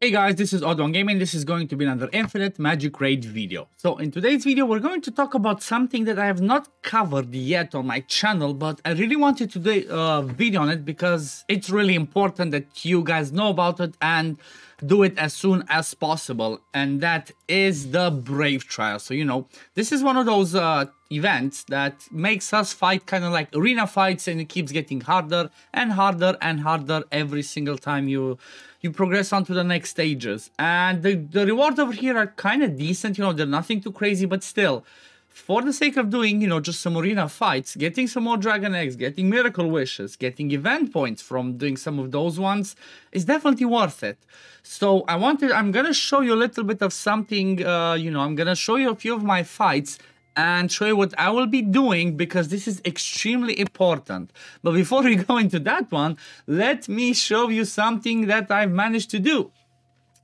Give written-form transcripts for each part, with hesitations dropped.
Hey guys, this is Odd1 Gaming. This is going to be another Infinite Magic Raid video. So in today's video, we're going to talk about something that I have not covered yet on my channel, but I really wanted to do a video on it because it's really important that you guys know about it and do it as soon as possible. And that is the Brave Trial. So, you know, this is one of those events that makes us fight kind of like arena fights, and it keeps getting harder and harder and harder every single time you progress on to the next stages. And the rewards over here are kind of decent, you know, they're nothing too crazy, but still, for the sake of doing, you know, just some arena fights, getting some more Dragon Eggs, getting Miracle Wishes, getting event points from doing some of those ones is definitely worth it. So I'm gonna show you a little bit of something, you know, I'm gonna show you a few of my fights and show you what I will be doing because this is extremely important. But before we go into that one, let me show you something that I've managed to do.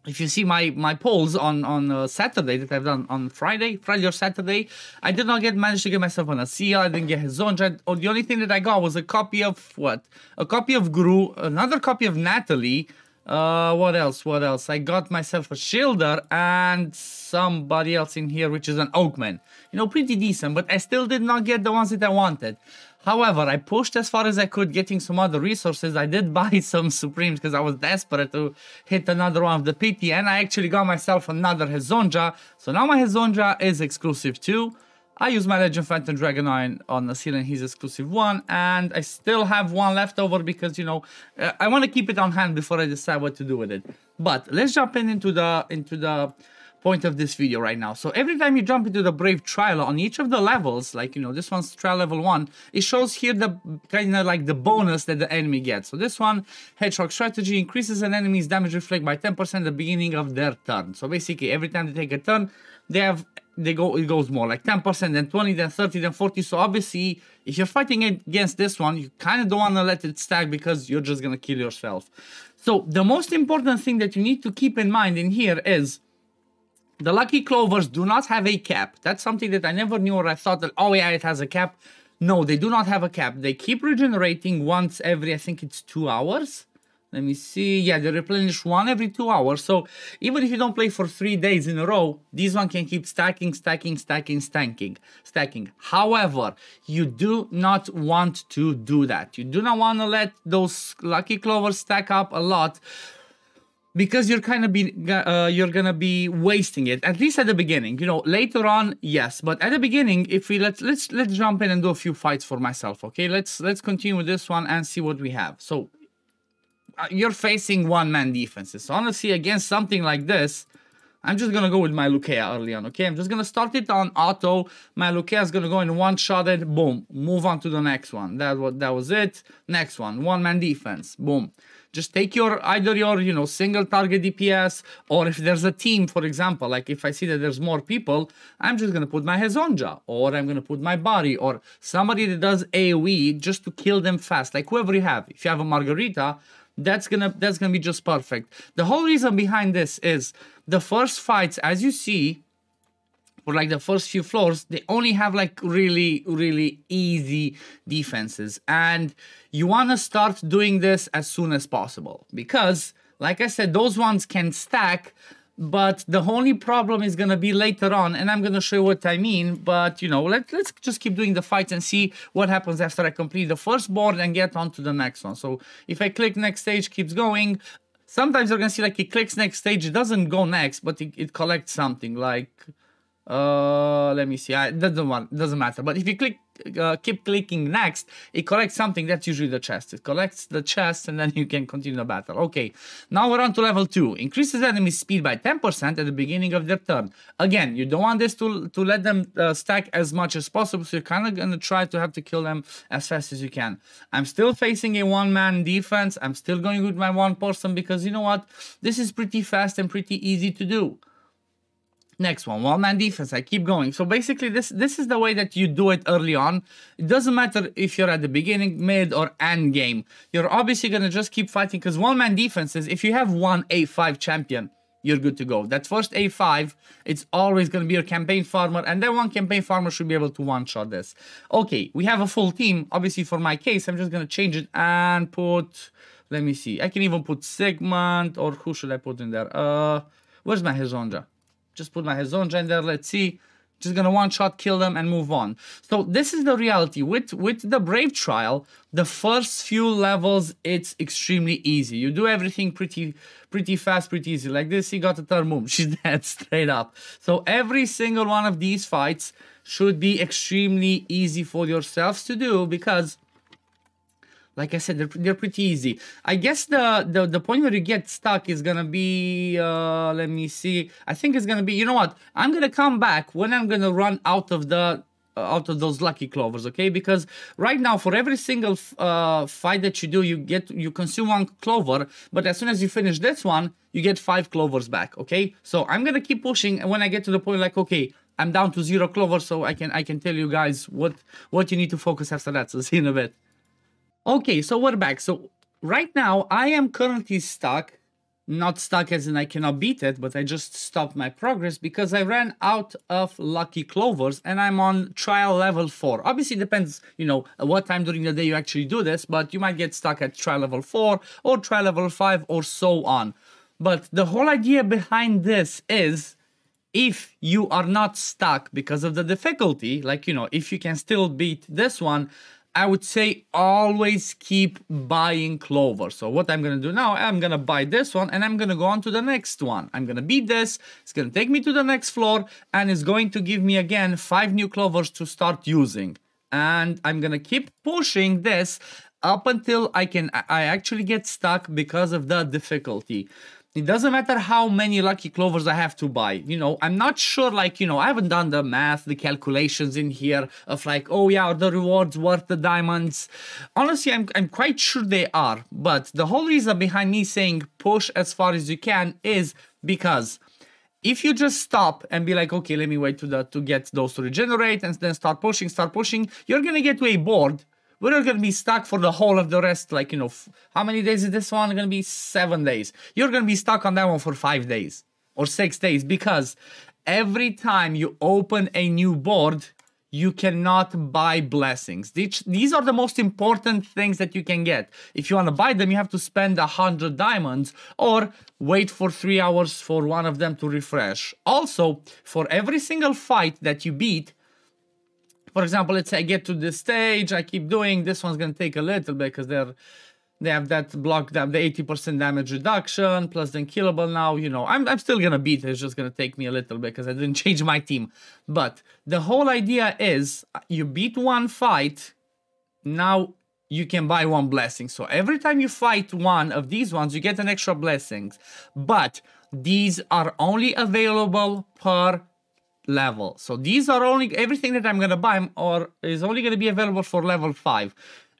If you see my polls on Saturday that I've done on Friday or Saturday, I did not manage to get myself on a seal. I didn't get Hezonja. The only thing that I got was a copy of what? A copy of Gru, another copy of Natalie. What else? I got myself a Shielder and somebody else in here, which is an Oakman. You know, pretty decent, but I still did not get the ones that I wanted. However, I pushed as far as I could, getting some other resources. I did buy some Supremes because I was desperate to hit another one of the PT, and I actually got myself another Hezonja. So now my Hezonja is exclusive too. I use my Legend Phantom Dragonite on the seal, and he's exclusive one, and I still have one left over because, you know, I want to keep it on hand before I decide what to do with it. But let's jump into the point of this video right now. So every time you jump into the Brave Trial on each of the levels, like, you know, this one's trial level 1, it shows here the kind of like the bonus that the enemy gets. So this one, Hedgehog Strategy, increases an enemy's damage reflect by 10% at the beginning of their turn. So basically every time they take a turn, it goes more like 10%, then 20, then 30, then 40. So obviously if you're fighting against this one, you kind of don't want to let it stack because you're just gonna kill yourself. So the most important thing that you need to keep in mind in here is the Lucky Clovers do not have a cap. That's something that I never knew, or I thought that, oh yeah, it has a cap. No, they do not have a cap. They keep regenerating once every, I think it's 2 hours. Let me see. Yeah, they replenish one every 2 hours. So even if you don't play for 3 days in a row, this one can keep stacking. However, you do not want to do that. You do not want to let those Lucky Clovers stack up a lot, because you're gonna be wasting it, at least at the beginning. You know, later on, yes, but at the beginning, if we let's jump in and do a few fights for myself. Okay, let's continue with this one and see what we have. So you're facing one-man defenses. So honestly, against something like this, I'm just gonna go with my Lucaia early on. Okay, I'm just gonna start it on auto. My Lucaia is gonna go in one-shotted. Boom, move on to the next one. That was it. Next one, one-man defense. Boom. Just take either your, you know, single target DPS, or if there's a team, for example, like if I see that there's more people, I'm just gonna put my Hezonja, or I'm gonna put my Bari, or somebody that does AoE just to kill them fast, like whoever you have. If you have a Margarita, that's gonna be just perfect. The whole reason behind this is the first fights, as you see, for like the first few floors, they only have like really easy defenses, and you want to start doing this as soon as possible because, like I said, those ones can stack, but the only problem is gonna be later on, and I'm gonna show you what I mean. But you know, let's just keep doing the fights and see what happens after I complete the first board and get on to the next one. So if I click next stage, keeps going. Sometimes you're gonna see like it clicks next stage, it doesn't go next, but it collects something like let me see. It doesn't matter. But if you keep clicking next, it collects something. That's usually the chest. It collects the chest, and then you can continue the battle. Okay, now we're on to level 2. Increases enemy speed by 10% at the beginning of their turn. Again, you don't want this to let them stack as much as possible, so you're kind of gonna try to have to kill them as fast as you can. I'm still facing a one-man defense. I'm still going with my one person because, you know what, this is pretty fast and pretty easy to do. Next one-man defense. I keep going. So basically this is the way that you do it early on. It doesn't matter if you're at the beginning, mid, or end game. You're obviously gonna just keep fighting because one-man defenses, if you have one A5 champion, you're good to go. That first A5, it's always gonna be your campaign farmer, and then one campaign farmer should be able to one-shot this. Okay, we have a full team. Obviously for my case, I'm just gonna change it and put Let me see. I can even put Sigmund, or who should I put in there? Where's my Hezonja? Just put my Hezonja in there. Let's see. Just gonna one-shot kill them and move on. So this is the reality. With the Brave Trial, the first few levels, it's extremely easy. You do everything pretty fast, pretty easy. Like this, he got a third move. She's dead straight up. So every single one of these fights should be extremely easy for yourselves to do because, like I said, they're pretty easy. I guess the point where you get stuck is gonna be, let me see. I think it's gonna be, you know what? I'm gonna come back when I'm gonna run out of those lucky clovers, okay? Because right now, for every single fight that you do, you consume 1 clover, but as soon as you finish this one, you get 5 clovers back, okay? So I'm gonna keep pushing, and when I get to the point like, okay, I'm down to 0 clovers, so I can tell you guys what you need to focus after that. So see you in a bit. Okay, so we're back. So right now I am currently stuck, not stuck as in I cannot beat it, but I just stopped my progress because I ran out of lucky clovers and I'm on trial level 4. Obviously it depends, you know, what time during the day you actually do this, but you might get stuck at trial level 4 or trial level 5 or so on. But the whole idea behind this is, if you are not stuck because of the difficulty, like, you know, if you can still beat this one, I would say always keep buying clovers. So what I'm going to do now, I'm going to buy this one and I'm going to go on to the next one. I'm going to beat this. It's going to take me to the next floor and it's going to give me again 5 new clovers to start using. And I'm going to keep pushing this up until I actually get stuck because of the difficulty. It doesn't matter how many lucky clovers I have to buy. You know, I'm not sure, like, you know, I haven't done the math, the calculations in here of like, oh yeah, are the rewards worth the diamonds? Honestly, I'm quite sure they are. But the whole reason behind me saying push as far as you can is because if you just stop and be like, okay, let me wait to get those to regenerate and then start pushing, you're gonna get to a board. We're going to be stuck for the whole of the rest, like, you know, how many days is this one? Going to be 7 days. You're going to be stuck on that one for 5 days or 6 days because every time you open a new board, you cannot buy blessings. These are the most important things that you can get. If you want to buy them, you have to spend 100 diamonds or wait for 3 hours for one of them to refresh. Also, for every single fight that you beat, for example, let's say I get to this stage, I keep doing, this one's going to take a little bit because they have that block, the 80% damage reduction, plus then killable now, you know, I'm still going to beat it, it's just going to take me a little bit because I didn't change my team. But the whole idea is, you beat one fight, now you can buy 1 blessing. So every time you fight one of these ones, you get an extra blessings. But these are only available per level. So these are only, everything that I'm gonna buy is only gonna be available for level 5.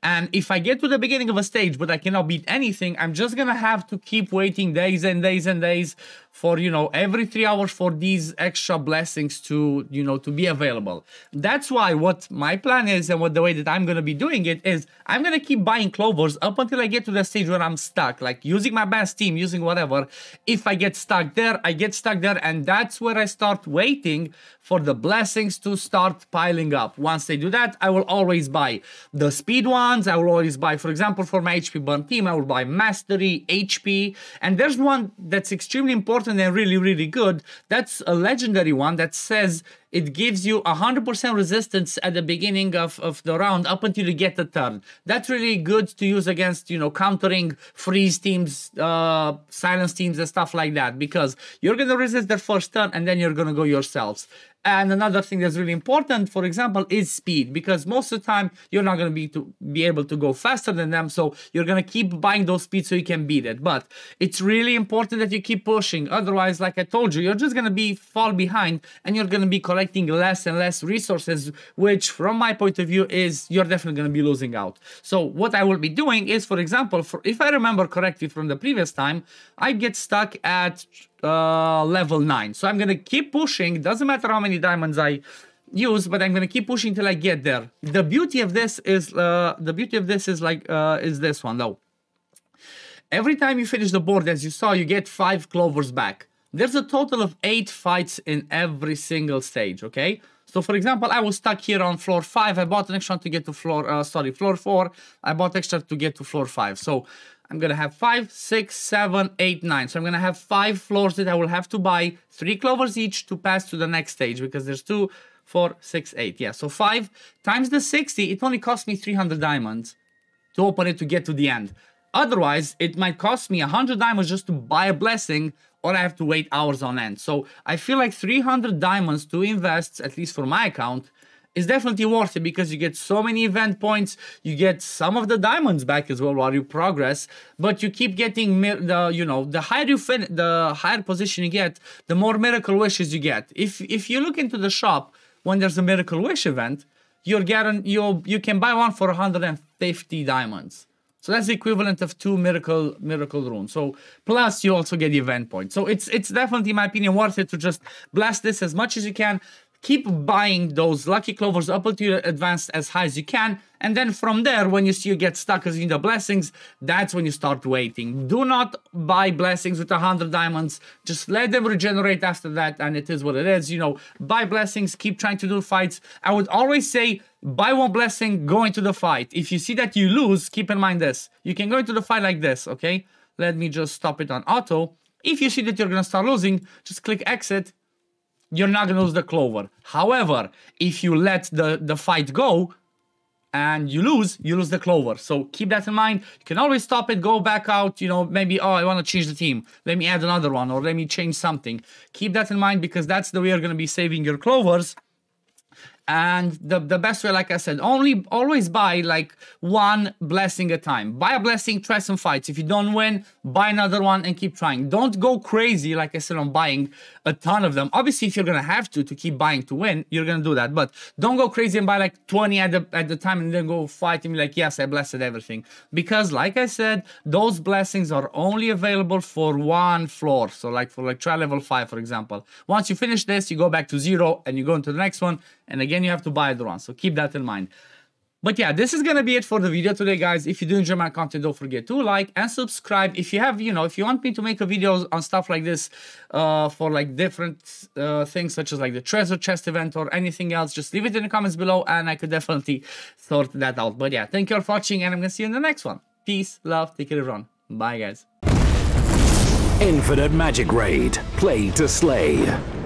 And if I get to the beginning of a stage but I cannot beat anything, I'm just gonna have to keep waiting days and days and days for, you know, every 3 hours for these extra blessings to, you know, to be available. That's why what my plan is and what the way that I'm gonna be doing it is, I'm gonna keep buying clovers up until I get to the stage where I'm stuck, like using my best team, using whatever. If I get stuck there, I get stuck there, and that's where I start waiting for the blessings to start piling up. Once they do that, I will always buy the speed ones. I will always buy, for example, for my HP burn team, I will buy Mastery, HP, and there's one that's extremely important and really, really good. That's a legendary one that says it gives you 100% resistance at the beginning of the round up until you get the turn. That's really good to use against, you know, countering freeze teams, silence teams and stuff like that, because you're going to resist their first turn and then you're going to go yourselves. And another thing that's really important, for example, is speed, because most of the time you're not going to be able to go faster than them, so you're going to keep buying those speeds so you can beat it. But it's really important that you keep pushing, otherwise, like I told you, you're just going to fall behind and you're going to be collecting less and less resources, which from my point of view is you're definitely going to be losing out. So what I will be doing is, for example, if I remember correctly from the previous time, I get stuck at level 9. So I'm gonna keep pushing. Doesn't matter how many diamonds I use, but I'm gonna keep pushing till I get there. The beauty of this is is this one though. Every time you finish the board, as you saw, you get 5 clovers back. There's a total of 8 fights in every single stage, okay? So for example, I was stuck here on floor 5. I bought an extra to get to floor 4. I bought extra to get to floor 5. So I'm gonna have 5, 6, 7, 8, 9. So I'm gonna have 5 floors that I will have to buy 3 clovers each to pass to the next stage, because there's 2, 4, 6, 8. Yeah, so 5 times the 60, it only cost me 300 diamonds to open it to get to the end. Otherwise, it might cost me 100 diamonds just to buy a blessing, or I have to wait hours on end. So I feel like 300 diamonds to invest, at least for my account, is definitely worth it, because you get so many event points, you get some of the diamonds back as well while you progress, but you keep getting the higher the higher position you get, the more miracle wishes you get. If you look into the shop when there's a miracle wish event, you can buy one for 150 diamonds. So that's the equivalent of 2 miracle runes. So plus you also get the event points. So it's definitely, in my opinion, worth it to just blast this as much as you can. Keep buying those lucky clovers up until you advance as high as you can. And then from there, when you see you get stuck in the blessings, that's when you start waiting. Do not buy blessings with 100 diamonds. Just let them regenerate after that, and it is what it is. You know, buy blessings, keep trying to do fights. I would always say, buy one blessing, go into the fight. If you see that you lose, keep in mind this. You can go into the fight like this, okay? Let me just stop it on auto. If you see that you're going to start losing, just click exit. You're not going to lose the clover. However, if you let the fight go and you lose the clover. So keep that in mind. You can always stop it, go back out, you know, maybe, oh, I want to change the team. Let me add another one, or let me change something. Keep that in mind, because that's the way you're going to be saving your clovers. And the best way, like I said, always buy like one blessing at a time. Buy a blessing, try some fights. If you don't win, buy another one and keep trying. Don't go crazy, like I said, on buying a ton of them. Obviously, if you're gonna have to keep buying to win, you're gonna do that. But don't go crazy and buy like 20 at the time and then go fight and be like, yes, I blessed everything. Because like I said, those blessings are only available for one floor. So like for try level 5, for example. Once you finish this, you go back to 0 and you go into the next one. And again, you have to buy the one. So keep that in mind. But yeah, this is going to be it for the video today, guys. If you do enjoy my content, don't forget to like and subscribe. If you have, if you want me to make a video on stuff like this, for like different things, such as like the treasure chest event or anything else, just leave it in the comments below and I could definitely sort that out. But yeah, thank you all for watching and I'm going to see you in the next one. Peace, love, take care everyone. Bye, guys. Infinite Magic Raid. Play to slay.